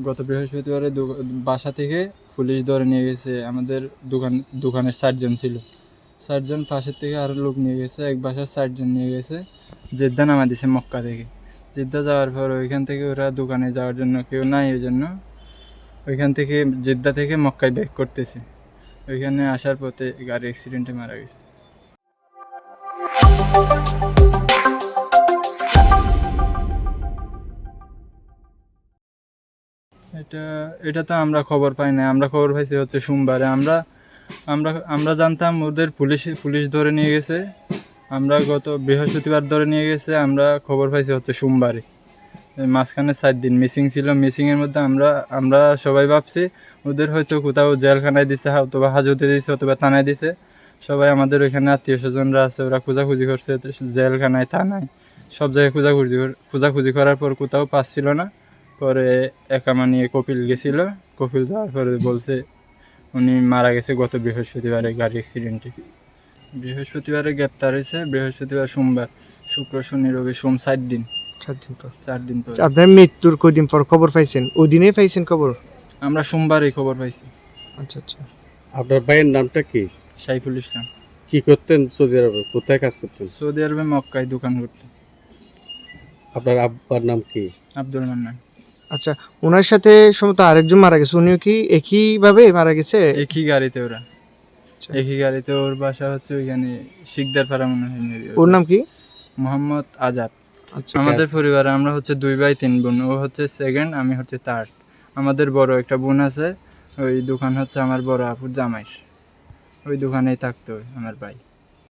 গত বৃহস্পতিবারে বাসা থেকে পুলিশ ধরে নিয়ে গেছে। আমাদের দোকানের 4 জন ছিল, 4 জন, পাশের থেকে আরও লোক নিয়ে গেছে, এক বাসার 4 জন নিয়ে গেছে। জেদ্দা নামা দিছে মক্কা থেকে। জেদ্দা যাওয়ার পর ওইখান থেকে ওরা দোকানে যাওয়ার জন্য কেউ নাই, ওই জন্য ওইখান থেকে জেদ্দা থেকে মক্কায় ব্যাক করতেছে। ওইখানে আসার পথে গাড়ি অ্যাক্সিডেন্টে মারা গেছে। এটা তো আমরা খবর পাই না, আমরা খবর পাইছি হচ্ছে সোমবারে। আমরা জানতাম ওদের পুলিশ ধরে নিয়ে গেছে, আমরা গত বৃহস্পতিবার ধরে নিয়ে গেছে। আমরা খবর পাইছি হচ্ছে সোমবারে। মাঝখানে 4 দিন মিসিং ছিল। মিসিংয়ের মধ্যে আমরা সবাই ভাবছি ওদের হয়তো কোথাও জেলখানায় দিছে, অথবা হাজতে দিছে, অথবা থানায় দিছে। সবাই আমাদের ওইখানে আত্মীয় স্বজনরা আছে, ওরা খোঁজাখুঁজি করছে জেলখানায়, থানায়, সব জায়গায় খোঁজাখুঁজি করার পর কোথাও পাচ্ছিল না। পরে একামা নিয়ে কপিল গেছিল। কপিল যাওয়ার পরে বলছে উনি মারা গেছে গত বৃহস্পতিবারে গাড়ি অ্যাক্সিডেন্টে। বৃহস্পতিবারে গ্রেপ্তার হয়েছে, বৃহস্পতিবার, সোমবার, শুক্র, শনি, রবি, সোম, 4 দিন। 4 দিন পর। আপনার মৃত্যুর কয়দিন পর খবর পাইছেন? ওই দিনেই পাইছেন খবর? আমরা সোমবারই খবর পাইছি। আচ্ছা আচ্ছা। আপনার ভাইয়ের নামটা কি? সাইফুল ইসলাম। কি করতেন সৌদি আরবে? কোথায় কাজ করতেন? সৌদি আরবে মক্কায় দোকান করতেন। আপনার আব্বার নাম কি? আব্দুল মান্নান। আচ্ছা, ওনার সাথে সম্ভবত আরেকজন মারা গেছে, উনিও কি একইভাবে মারা গেছে? একই গাড়িতে ওরা, একই গাড়িতে। ওর বাসা হচ্ছে ওইখানে শিকদার পাড়া মনে হয়। ওর নাম কি? মোহাম্মদ আজাদ। আচ্ছা। আমাদের পরিবারে আমরা হচ্ছে 2 ভাই 3 বোন। ও হচ্ছে 2nd, আমি হচ্ছে 3rd। আমাদের বড় একটা বোন আছে, ওই দোকান হচ্ছে আমার বড় আপুর জামাই, ওই দোকানেই থাকতো আমার ভাই।